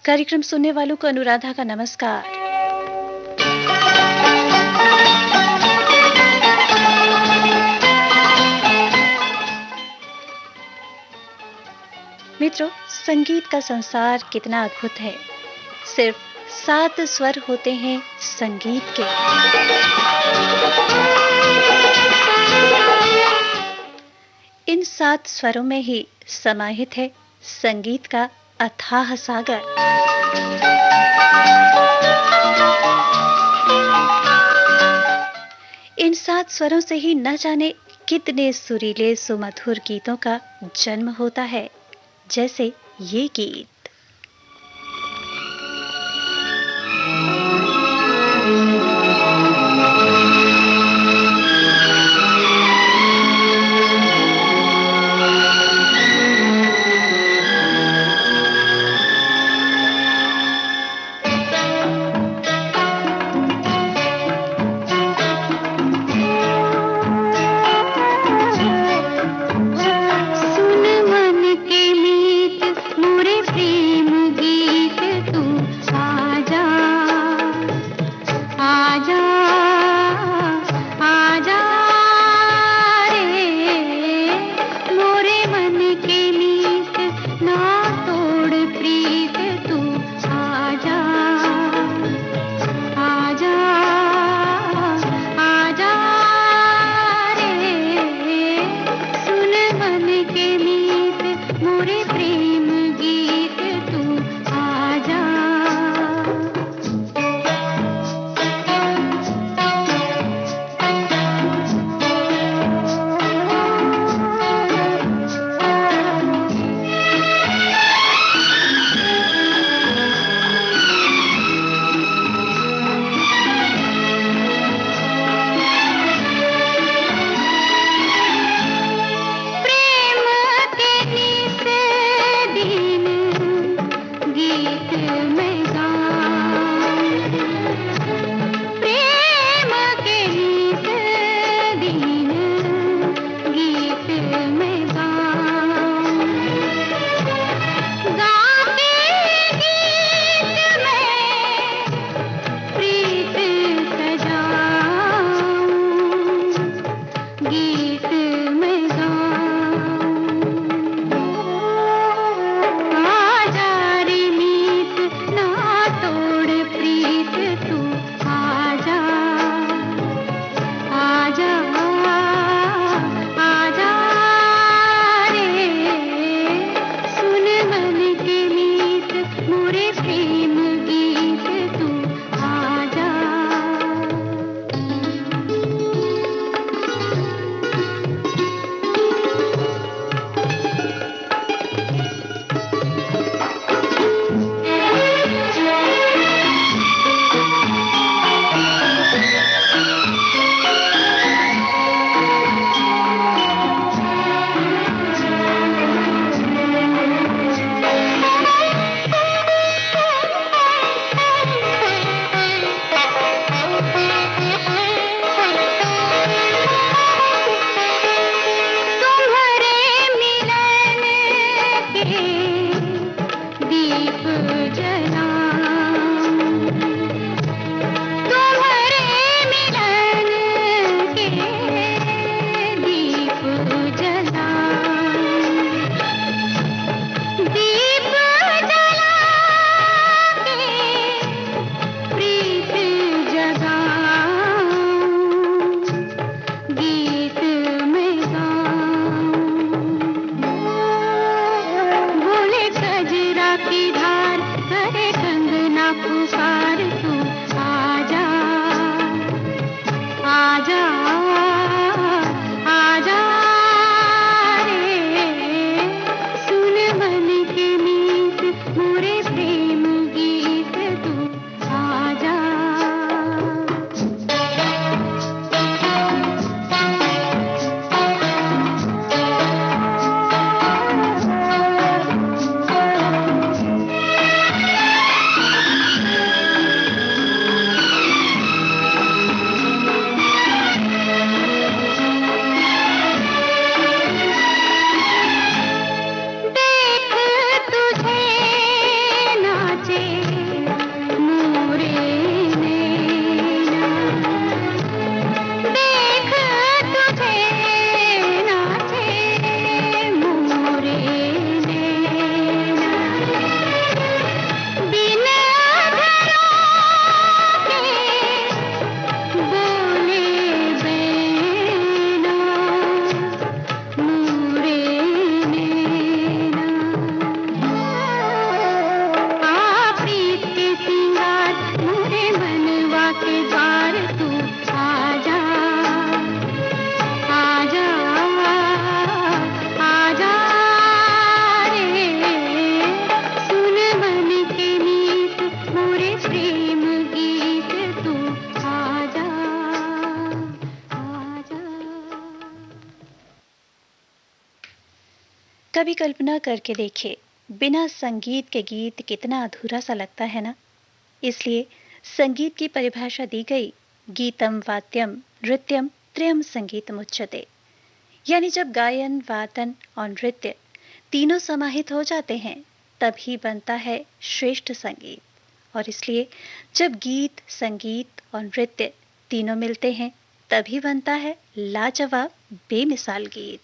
कार्यक्रम सुनने वालों को अनुराधा का नमस्कार। मित्रों, संगीत का संसार कितना अद्भुत है। सिर्फ 7 स्वर होते हैं संगीत के। इन 7 स्वरों में ही समाहित है संगीत का अथाह सागर। इन 7 स्वरों से ही न जाने कितने सुरीले सुमधुर गीतों का जन्म होता है, जैसे ये गीत। कभी कल्पना करके देखिए, बिना संगीत के गीत कितना अधूरा सा लगता है ना। इसलिए संगीत की परिभाषा दी गई, गीतम वाद्यम नृत्यम त्रयम संगीतम उच्यते। यानी जब गायन, वादन और नृत्य तीनों समाहित हो जाते हैं, तभी बनता है श्रेष्ठ संगीत। और इसलिए जब गीत, संगीत और नृत्य तीनों मिलते हैं, तभी बनता है लाजवाब, बेमिसाल गीत।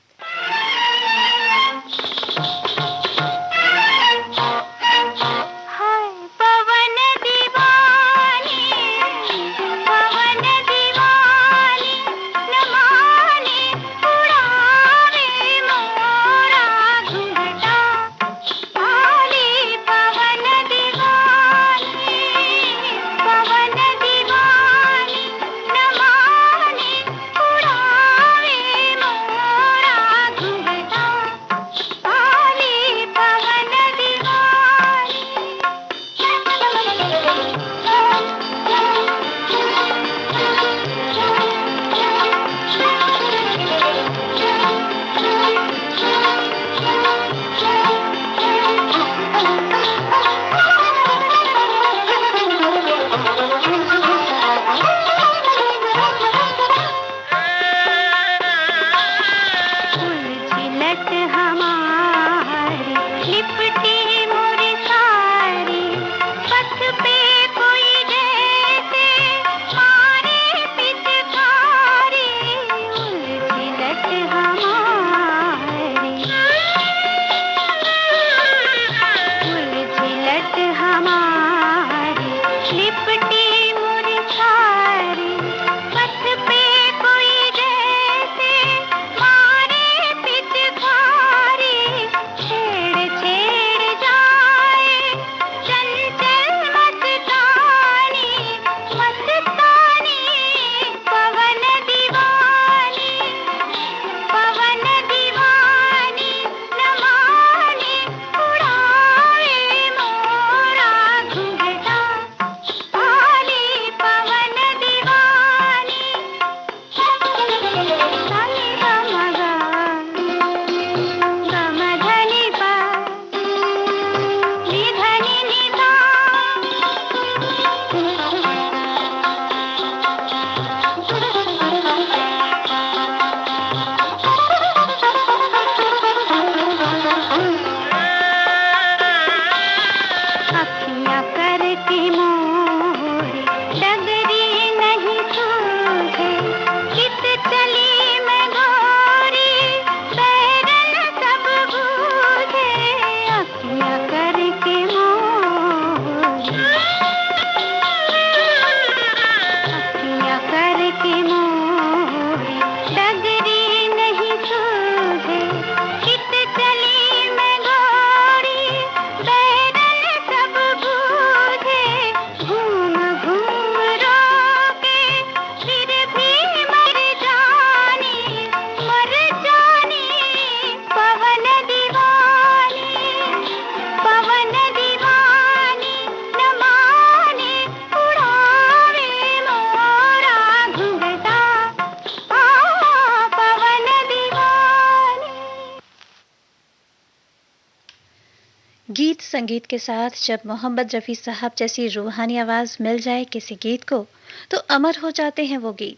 गीत संगीत के साथ जब मोहम्मद रफ़ी साहब जैसी रूहानी आवाज मिल जाए किसी गीत को, तो अमर हो जाते हैं वो गीत।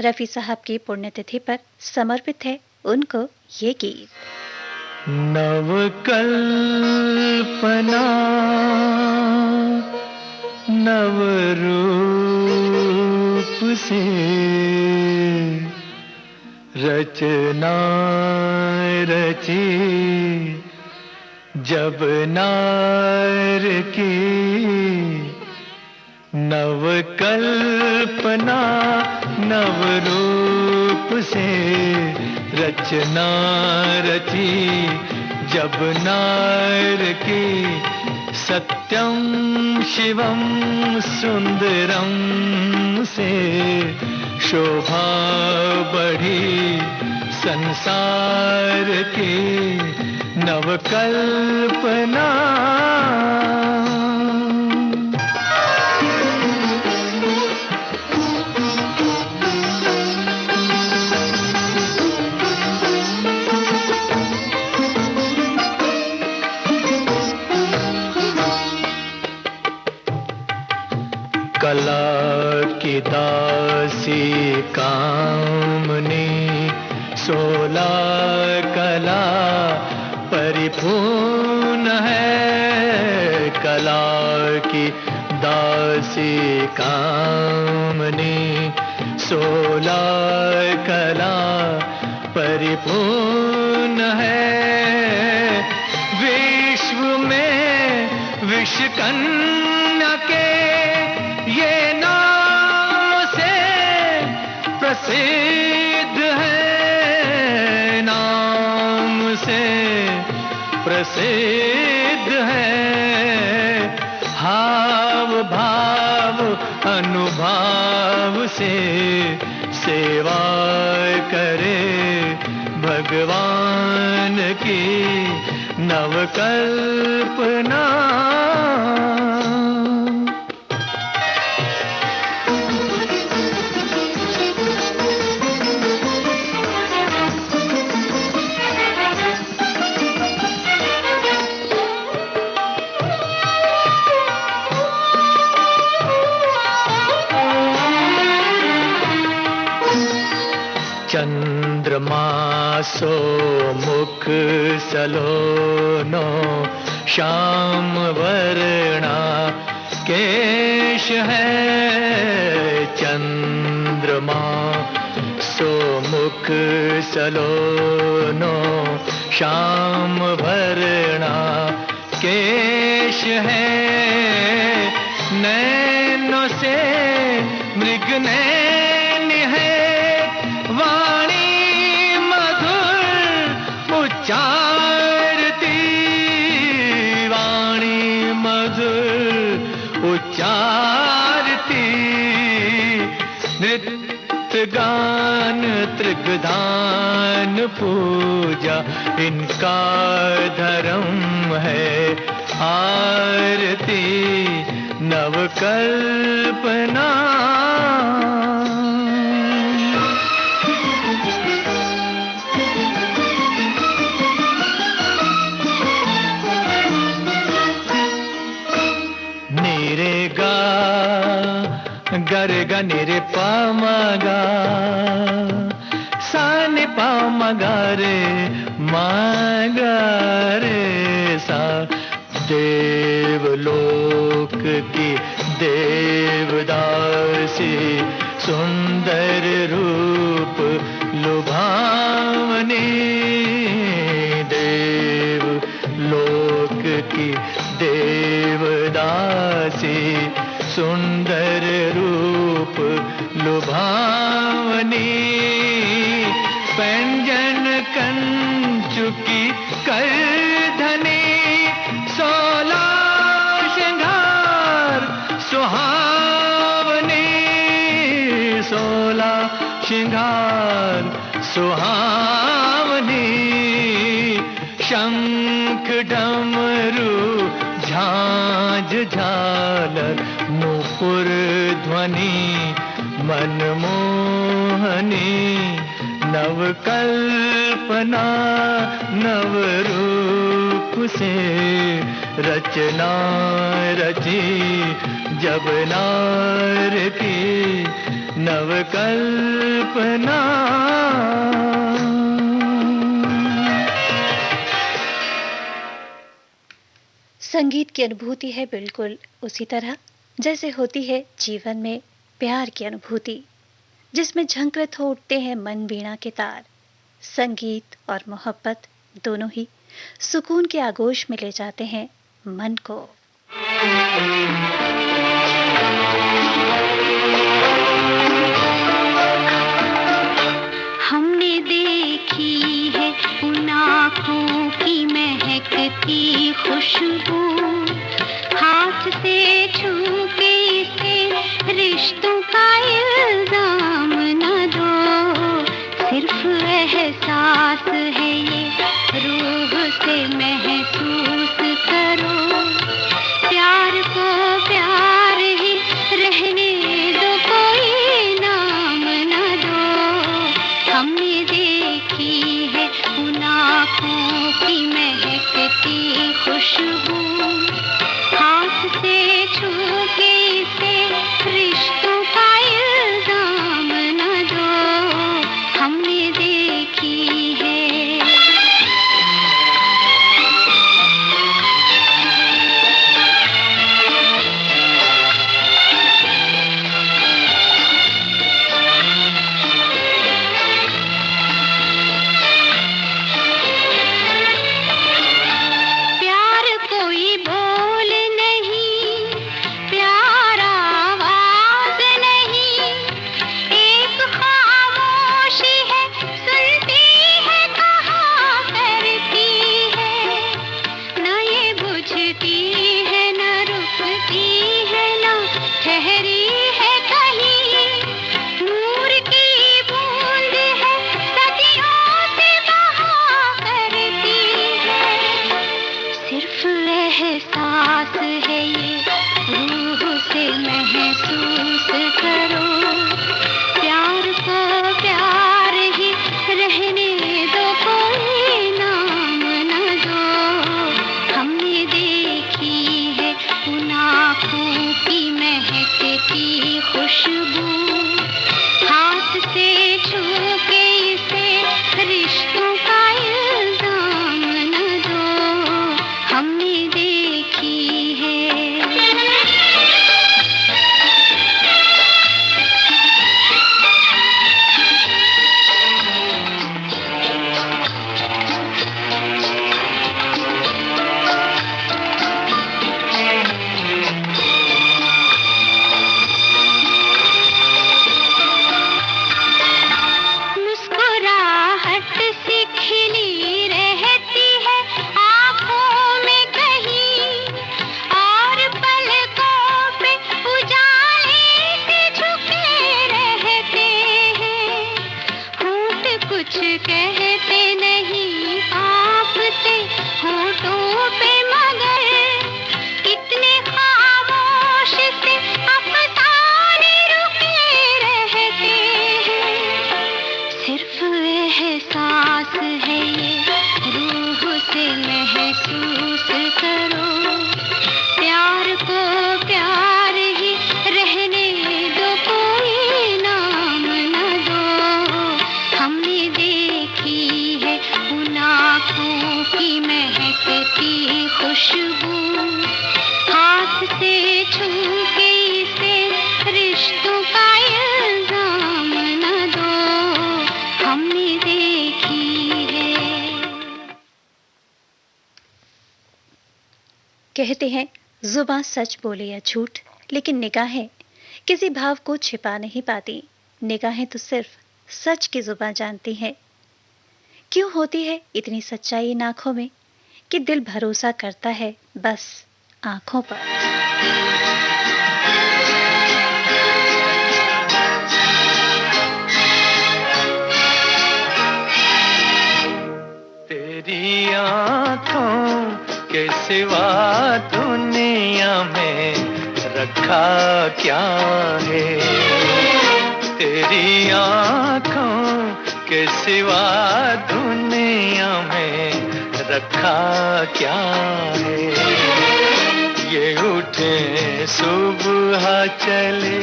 रफ़ी साहब की पुण्यतिथि पर समर्पित है उनको ये गीत। नव कल्पना नव रूप से रचना रची जब नार की, नव कल्पना नव रूप से रचना रची जब नार की, सत्यम शिवम सुंदरम से शोभा बढ़ी संसार की, नवकल्पना। कला की दासी कामनी, 16 कला परिपूर्ण है। कला की दासी कामनी, 16 कला परिपूर्ण है। विश्व में विश्वकन्या के ये नाम से प्रसिद्ध है, नाम से प्रसिद्ध है। हाव भाव अनुभाव से सेवा करे भगवान की नवकल्पना। चंद्रमा सो मुख सलोनो, श्याम वर्णा केश है। चंद्रमा सो मुख सलोनो, श्याम वर्णा केश है। नैनों से मृग नैन है, वाणी मधुर उच्चारती, वाणी मधुर उच्चारती। नृत्य गान त्रिगधान पूजा इनका धर्म है। आरती नवकल्पना। गरे गा निरे पा मगा, सा नि पा मगा रे, मगा रे सा। देवलोक की देवदासी, सुंदर रूप लुभावनी। देवलोक की देवदासी, सुंदर रूप लुभावनी। पंजन कंचुकी करधनी, 16 श्रृंगार सुहावनी। 16 श्रृंगार सुहावनी। शंख डमरू झांझ झालर, नूपुर ध्वनि मनमोहनी। नवकल्पना नवरूप से रचना रची, जब नार की नवकल्पना। संगीत की अनुभूति है बिल्कुल उसी तरह जैसे होती है जीवन में प्यार की अनुभूति, जिसमें झंकृत हो उठते हैं मन वीणा के तार। संगीत और मोहब्बत दोनों ही सुकून के आगोश में ले जाते हैं मन को। हमने देखी है उन आँखों की महकती खुशबू, हाथ से छू के इसे रिश्तों का इल्जाम न दो। सिर्फ एहसास है ये, रूह से महसूस करो। प्यार को प्यार ही रहने दो, कोई नाम न दो। हमने देखी है उन आँखों की महकती खुशबू, हाथ से छू है ये, रूह से महसूस करो। प्यार को प्यार ही रहने दो, कोई नाम न दो। हमने देखी है उन आँखों की महकती खुशबू, हाथ से छू के इसे रिश्तों का इल्जाम न दो। हमने देखी है। मुस्कुराहट सी खिली रहती है आँखों में कहीं, और पलकों पे उजाले से झुके रहते हैं। होंठ कुछ कहते नहीं, कांपते होठों पे, मगर कितने खामोश से अफसाने रुके रहते हैं। सिर्फ एहसास है ये, रूह से महसूस करो। प्यार को प्यार ही रहने दो, कोई नाम न दो। हमने देखी है उन आँखों की महकती खुशबू, हाथ से छू के इसे रिश्तों का इल्जाम न दो। हमने देखी है। कहते हैं जुबां सच बोले या झूठ, लेकिन निगाहें किसी भाव को छिपा नहीं पाती। निगाहें तो सिर्फ सच की जुबां जानती हैं। क्यों होती है इतनी सच्चाई इन आंखों में कि दिल भरोसा करता है बस आंखों पर। तेरी आँखों के सिवा दुनिया में रखा क्या है? तेरी आँखों के सिवा दुनिया में रखा क्या है? ये उठे सुबह चले,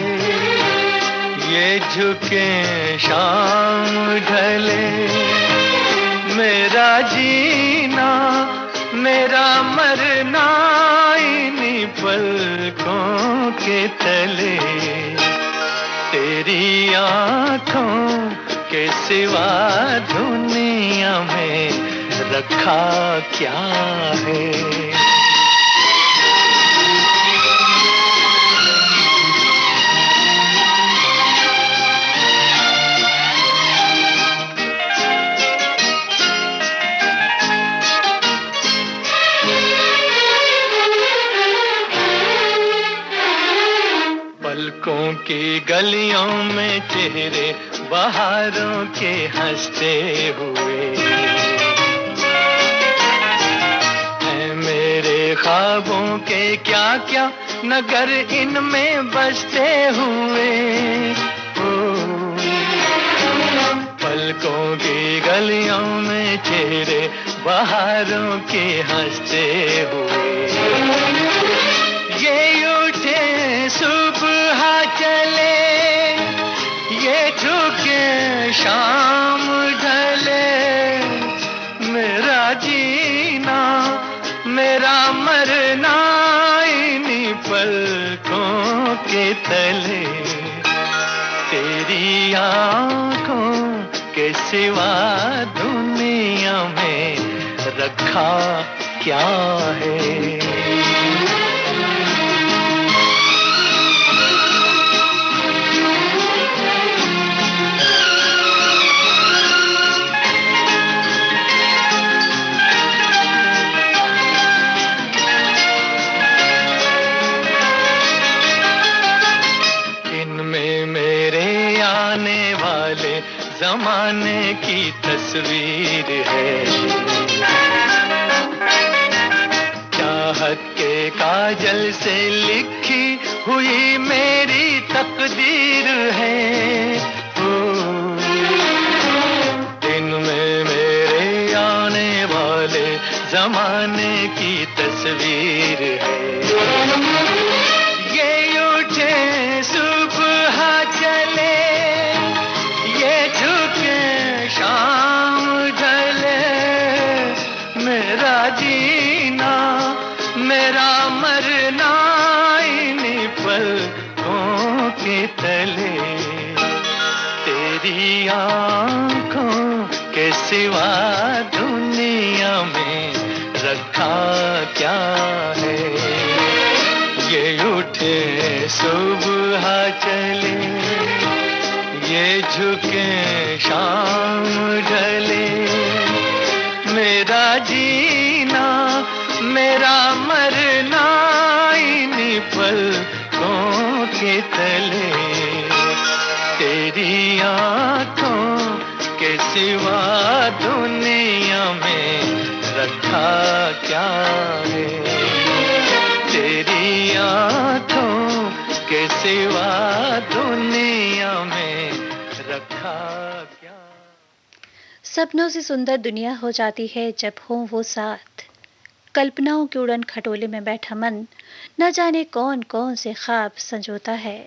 ये झुके शाम ढले, मेरा जीना मेरा मरना इन्हीं पलकों के तले। तेरी आँखों के सिवा दुनिया में रखा क्या है? पलकों की गलियों में चेहरे बहारों के हंसते हुए हैं, मेरे ख्वाबों के क्या क्या नगर इनमें बसते हुए। पलकों की गलियों में चेहरे बहारों के हंसते हुए, ये उठे सुबह चले, ये झुके शाम ढले, मेरा जीना मेरा मरना इन्हीं पलकों के तले। तेरी आँखों के सिवा दुनिया में रखा क्या है? जमाने की तस्वीर है, चाहत के काजल से लिखी हुई मेरी तकदीर है। ओ, दिन में मेरे आने वाले जमाने की तस्वीर है। ये उठे सुबह चले, ये झुके शाम ढले, मेरा जीना मेरा मरना इन्हीं पलकों के तले। तेरी आंखों के सिवा दुनिया में रखा क्या है। ये उठे सुबह चले, ये झुके शाम ढले, मेरा जीना मेरा मरना इन्हीं पलकों के तले। तेरी आंखों के सिवा दुनिया में रखा क्या है। तेरी आंखों के सिवा दुनिया में रखा क्या। सपनों से सुंदर दुनिया हो जाती है जब हो वो साथ। कल्पनाओं के उड़न खटोले में बैठा मन न जाने कौन कौन से ख्वाब संजोता है।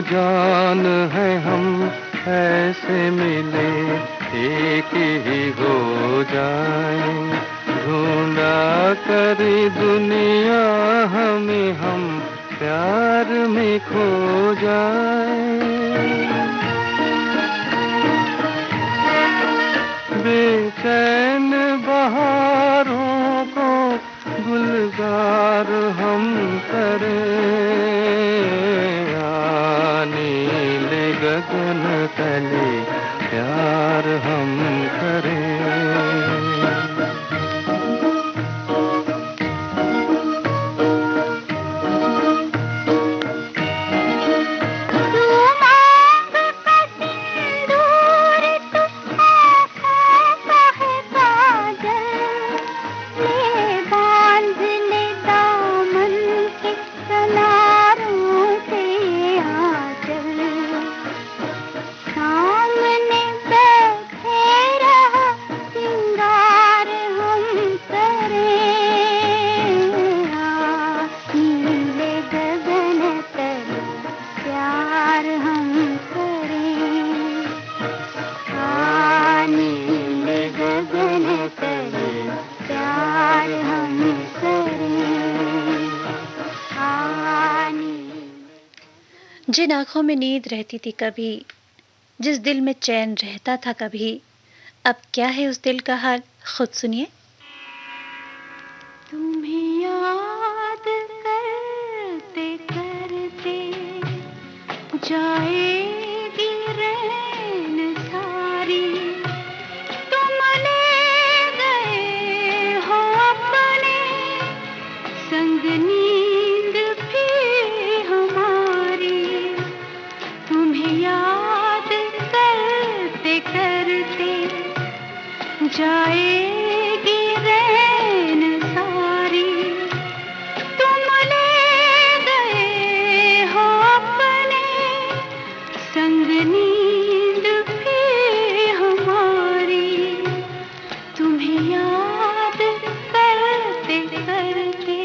जान है हम ऐसे मिले एक ही हो जाए, ढूंढा करी दुनिया हमें हम प्यार में खो जाए। बेचैन बहारों को गुलजार हम करें, नीले गगन तले प्यार हम करें। जिन आँखों में नींद रहती थी कभी, जिस दिल में चैन रहता था कभी, अब क्या है उस दिल का हाल, खुद सुनिए। तुम्हें याद करते करते जाएगी रैन सारी, तुम ले गए हो अपने संग नींद भी हमारी। तुम्हें याद करते करते जाएगी रैन सारी, तुम ले गए हो अपने संग नींद भी हमारी। तुम्हें याद करते करते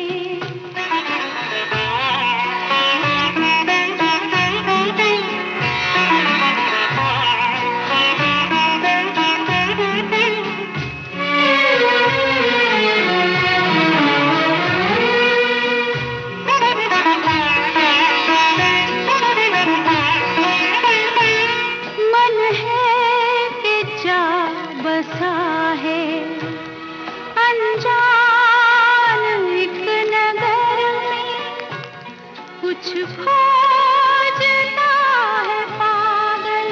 मन है कि जा बसा है अनजान एक नगर में, कुछ खोजता है पागल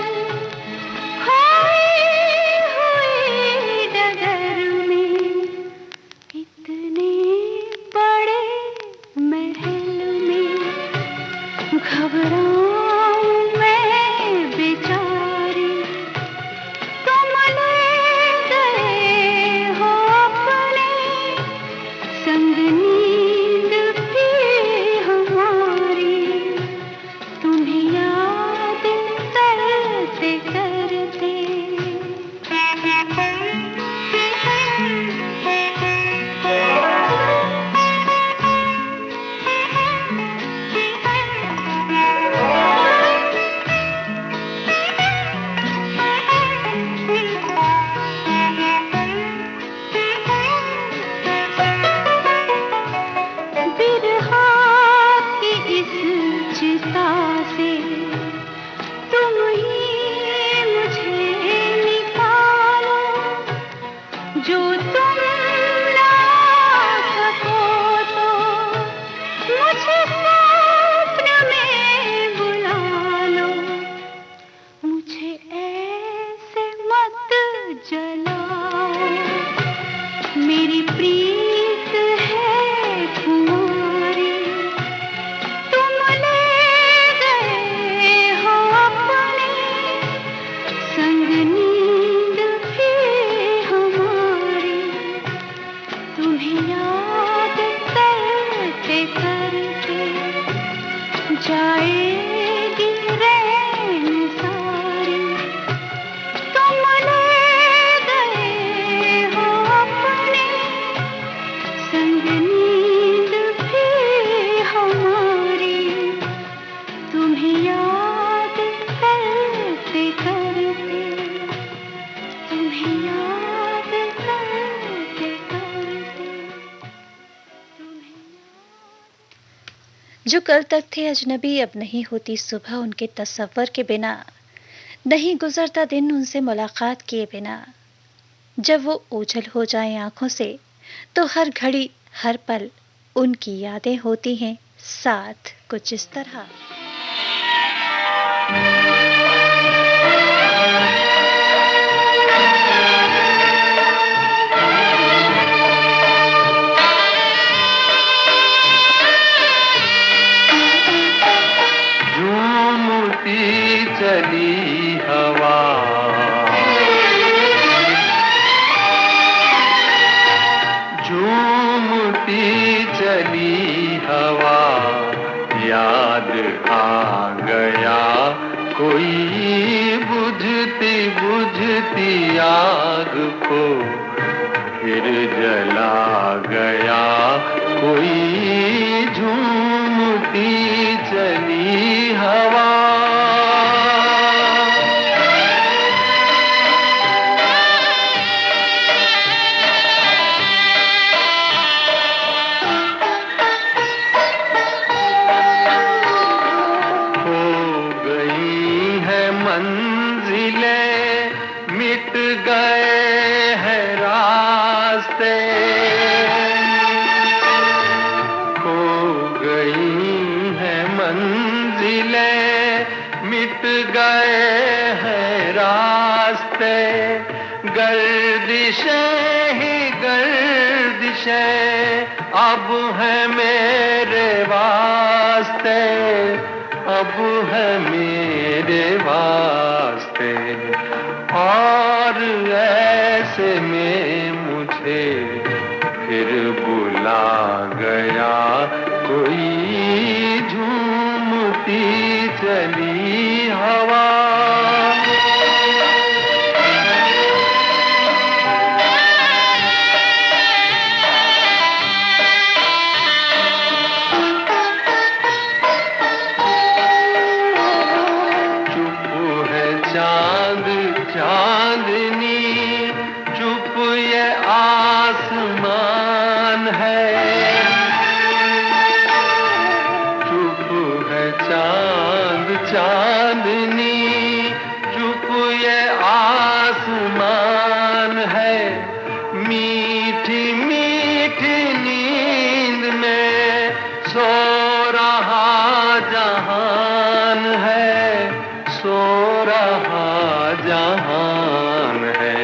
खोई हुई डगर में। इतने बड़े महल में घबराऊं मैं बेचारी, तुम ले गए हो अपने संग नींद भी हमारी। तुम्हें याद करते करते बिरहा की इस चिता से तुम ही मुझे निकालो, जो तुम ना सको तो मुझे स्वप्न में बुला लो। मुझे ऐसे मत जलाओ, मेरी प्रीत है कुंवारी। तुम ले गए हो अपने संग नींद भी हमारी। तुम्हें याद करते करते जाएगी रैन सारी, तुम ले गए हो अपने संग नींद भी हमारी। तुम्हें याद करते करते तुम्हें याद करते करते तुम्हें जो कल तक थे अजनबी अब नहीं होती सुबह उनके तसव्वुर के बिना, नहीं गुजरता दिन उनसे मुलाकात किए बिना। जब वो ओझल हो जाएं आंखों से तो हर घड़ी हर पल उनकी यादें होती हैं साथ कुछ इस तरह। झूमती चली हवा, झूमती चली हवा, याद आ गया कोई बुझती बुझती आग को, फिर जला गया कोई झूमती चली हवा। वास्ते, गर्दिशें ही गर्दिशें अब है मेरे वास्ते, अब है मेरे वास्ते। और ऐसे में मुझे फिर बुला गया कोई झूमती चली हवा। चांद चांदनी चुप ये आसमान है, चुप है चांद चांदनी चुप ये आसमान है। मीठी मीठी नींद में सो रहा जहान है, सो रहा जहान है।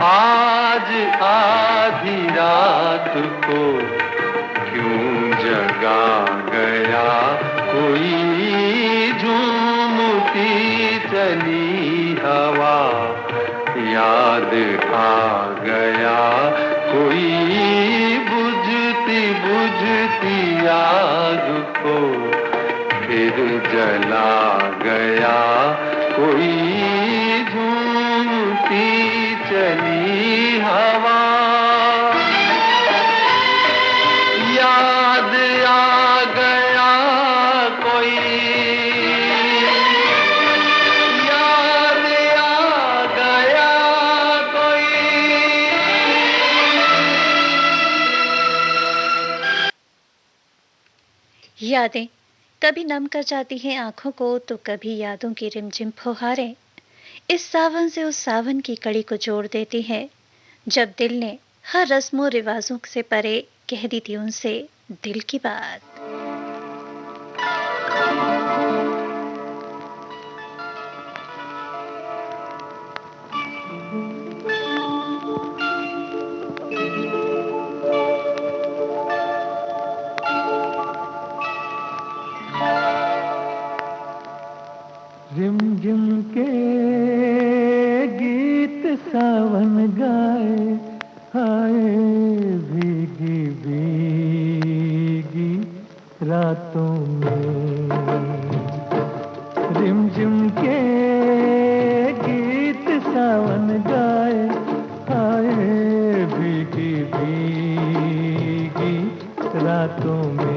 आज आधी रात को क्यों जगा गया कोई झूमती चली हवा। याद आ गया कोई बुझती बुझती आग को फिर जला गया कोई झूमती चली हवा। याद आ गया कोई, याद आ गया कोई। यादें कभी नम कर जाती हैं आंखों को, तो कभी यादों की रिमझिम फुहारें इस सावन से उस सावन की कड़ी को जोड़ देती हैं, जब दिल ने हर रस्मों रिवाजों से परे कह दी थी उनसे दिल की बात। रिमझिम के गीत सावन गाए, हाय भीगी भीगी रातों में। रिमझिम के गीत सावन गाए, हाय भीगी भीगी रातों में।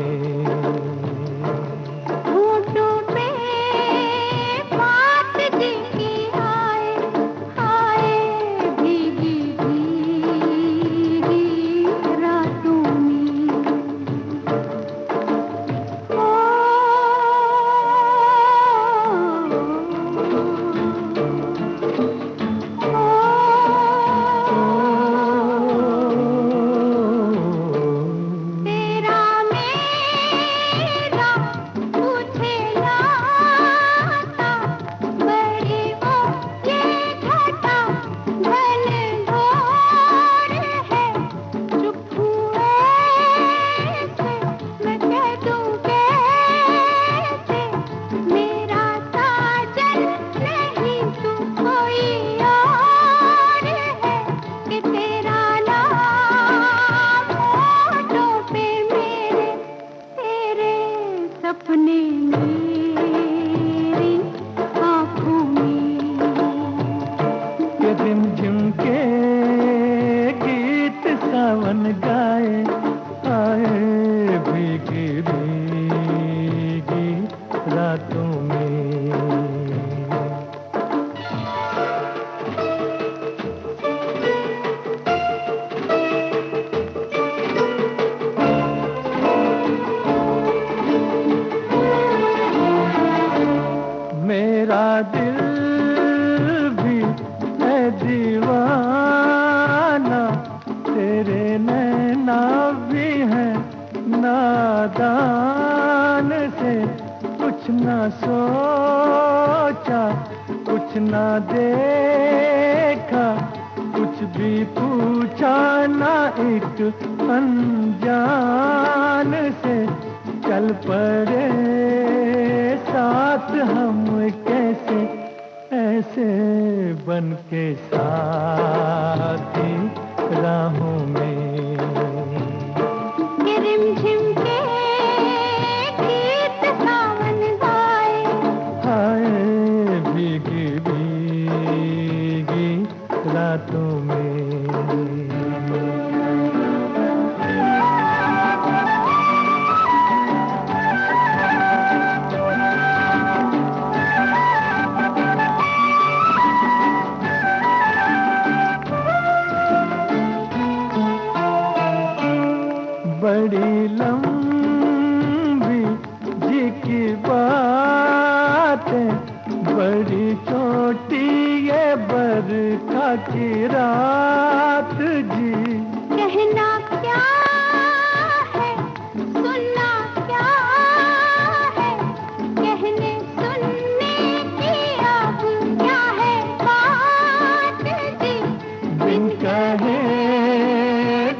ना देखा, कुछ भी पूछा ना, एक अनजान से चल पड़े साथ हम, कैसे ऐसे बन के साथी राहों में। रिमझिम के गीत सावन गाए, हाय भीगी भीगी रातों में। बड़ी लंबी जी की बातें, बड़ी छोटी ये बरखा की रात जी। कहना क्या है, सुनना क्या है, कहने सुनने की अब क्या है बात जी। बिन कहे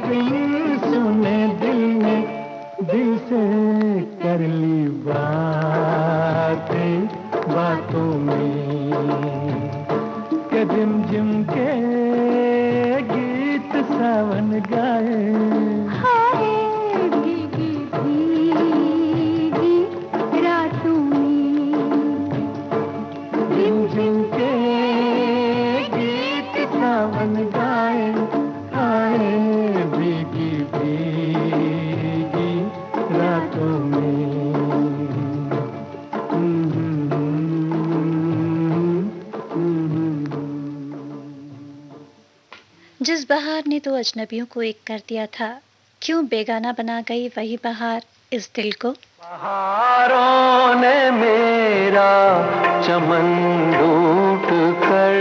बिन सुने दिल ने दिल से कर ली बातें बातों में, के झिम के गीत सावन गाए। हाय भीगी भीगी रातों में, झिम के गीत सावन गाए, आए भीगी भीगी रातों में। जिस बहार ने तो अजनबियों को एक कर दिया था, क्यों बेगाना बना गई वही बहार इस दिल को। बहारों ने मेरा चमन लूट कर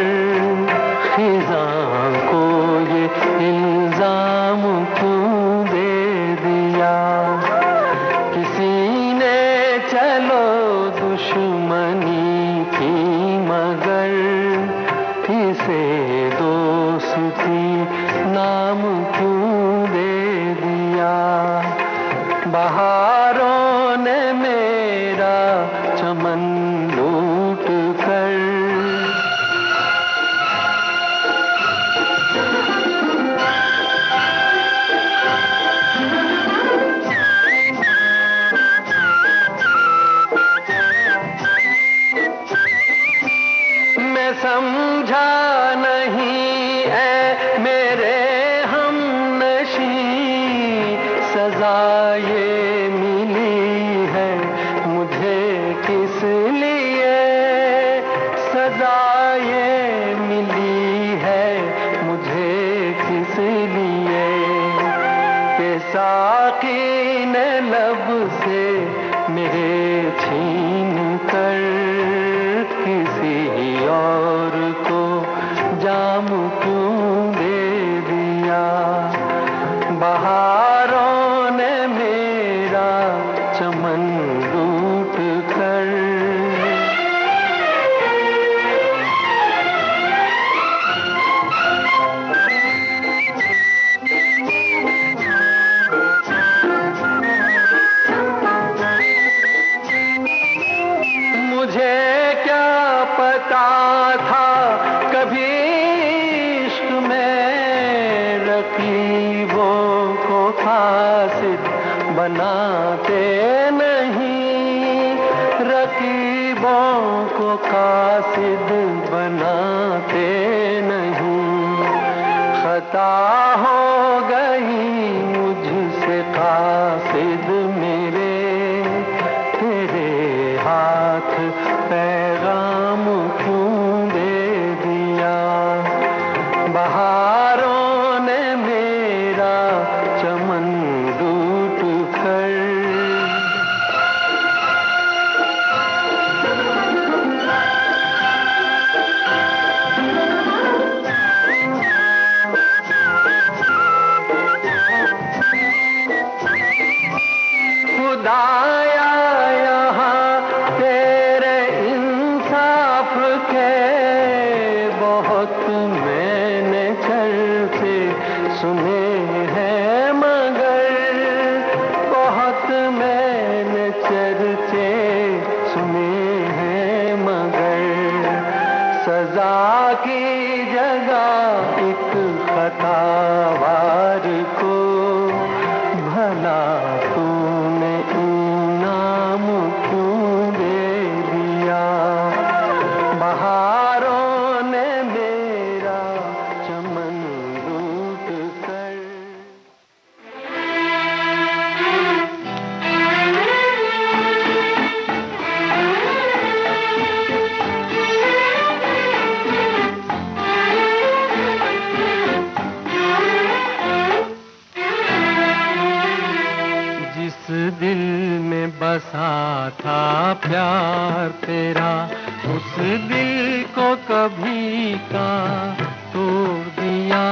खिज़ां को ये इल्जाम क्यों दे दिया। किसी ने चलो दुश्मनी की, मगर इसे दोस्ती नाम क्यों दे दिया। बहारों ने मेरा चमन लूट कर मैं समझा नहीं ऐ मेरे हमनशी, सजा ये मिली है मुझे किस लिए। सजा ये मिली है मुझे किस लिए, कि साकी ने लब से मेरे छीन कर किसी और को जाम क्यों दे दिया। बहारों ने मेरा चमन लूट कर मुझे क्या पता था कभी इश्क में रकीबों को कासिद बनाते नहीं। रकीबों को कासिद बनाते नहीं। खता हो गई मुझसे कासिद मेरे, तेरे हाथ पैगाम क्यों दे दिया। बहारों ने मेरा चमन लूट कर खुदाया यहाँ तेरे इंसाफ के जिस दिल में बसा था प्यार तेरा, उस दिल को कभी का तोड़ दिया,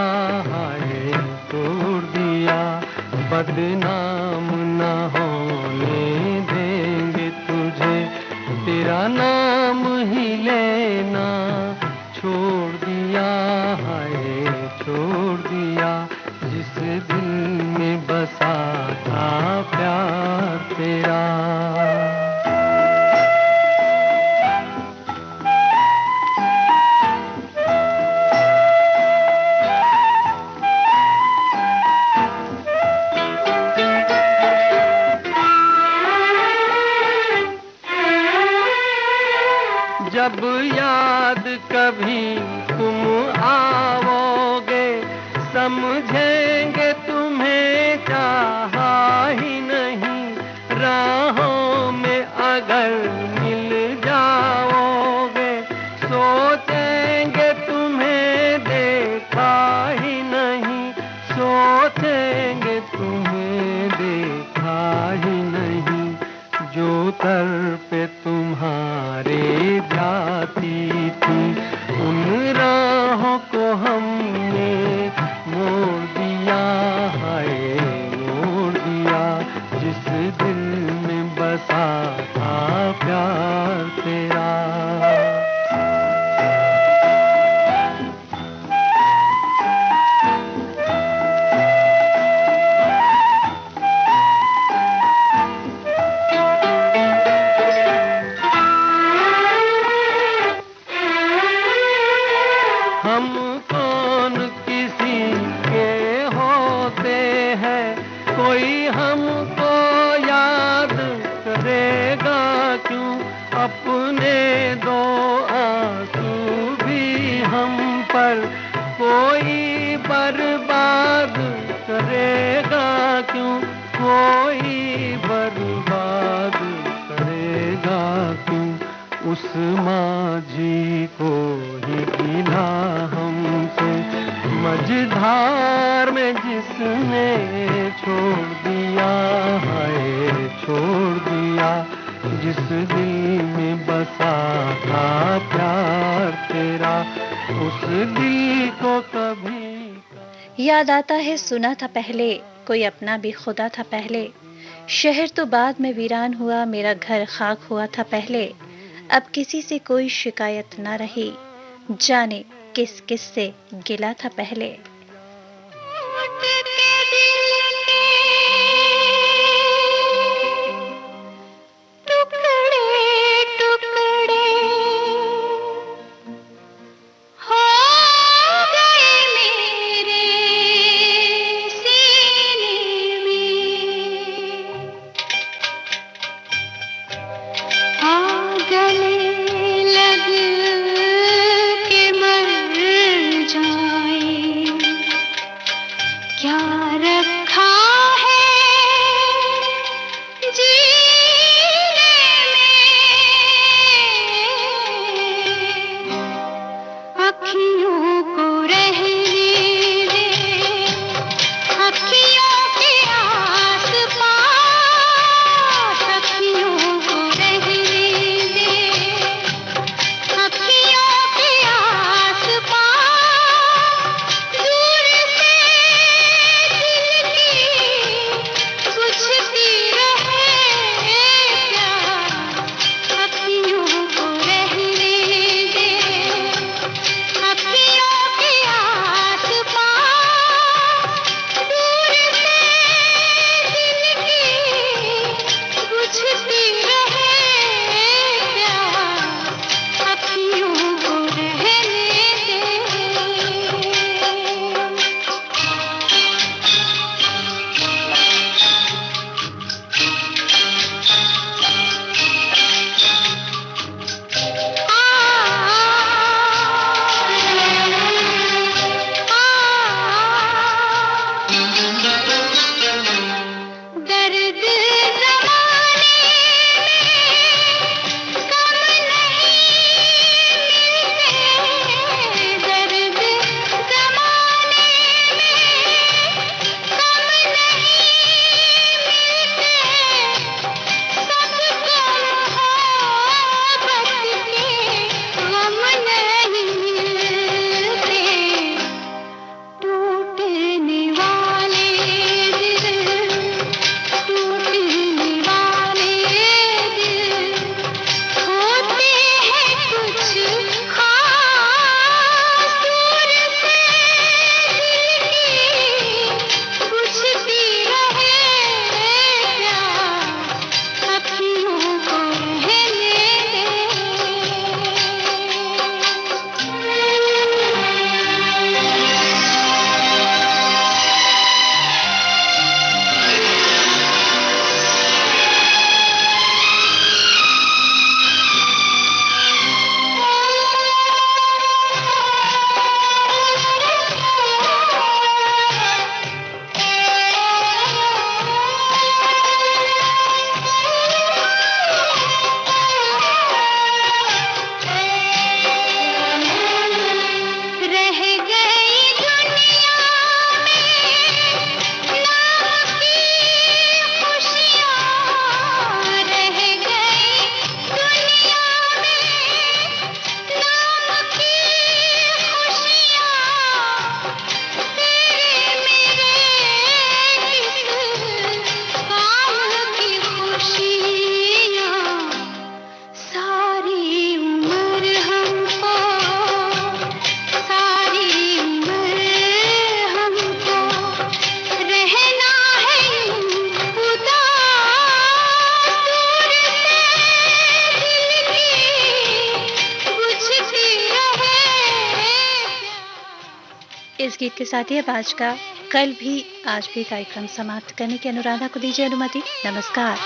हाय तोड़ दिया। बदनाम न होने देंगे तुझे, तेरा नाम ही लेना छोड़ दिया, हाय छोड़ दिया। जिस दिल में बसा था प्यार तेरा। जब याद कभी तुम आओगे, समझेंगे तुम्हें चाहा ही नहीं। राहों में अगर मिल जाओगे, सोचेंगे तुम्हें देखा ही नहीं, सोचेंगे तुम्हें देखा ही नहीं। जो तरफ़े तुम्हारे जाती थी, उन राहों को हमने मोड़ दिया, हाय मोड़ दिया। जिस दिल में बसा था प्यार तेरा। हम कौन किसी के होते हैं, कोई हमको याद करेगा क्यों। अपने दो आंसू भी हम पर कोई बर्बाद करेगा क्यों, कोई बर्बाद करेगा क्यों। उस माझी को ही गिला हमसे, मझधार में जिसने छोड़ दिया, हाय छोड़ दिया। जिस दिल में बसा था प्यार तेरा, उस दिल को कभी। याद आता है सुना था पहले, कोई अपना भी खुदा था पहले। शहर तो बाद में वीरान हुआ, मेरा घर खाक हुआ था पहले। अब किसी से कोई शिकायत ना रही, जाने किस किस से गिला था पहले। क्या इस गीत के साथ ही अब आज का कल भी आज भी कार्यक्रम समाप्त करने की अनुराधा को दीजिए अनुमति। नमस्कार।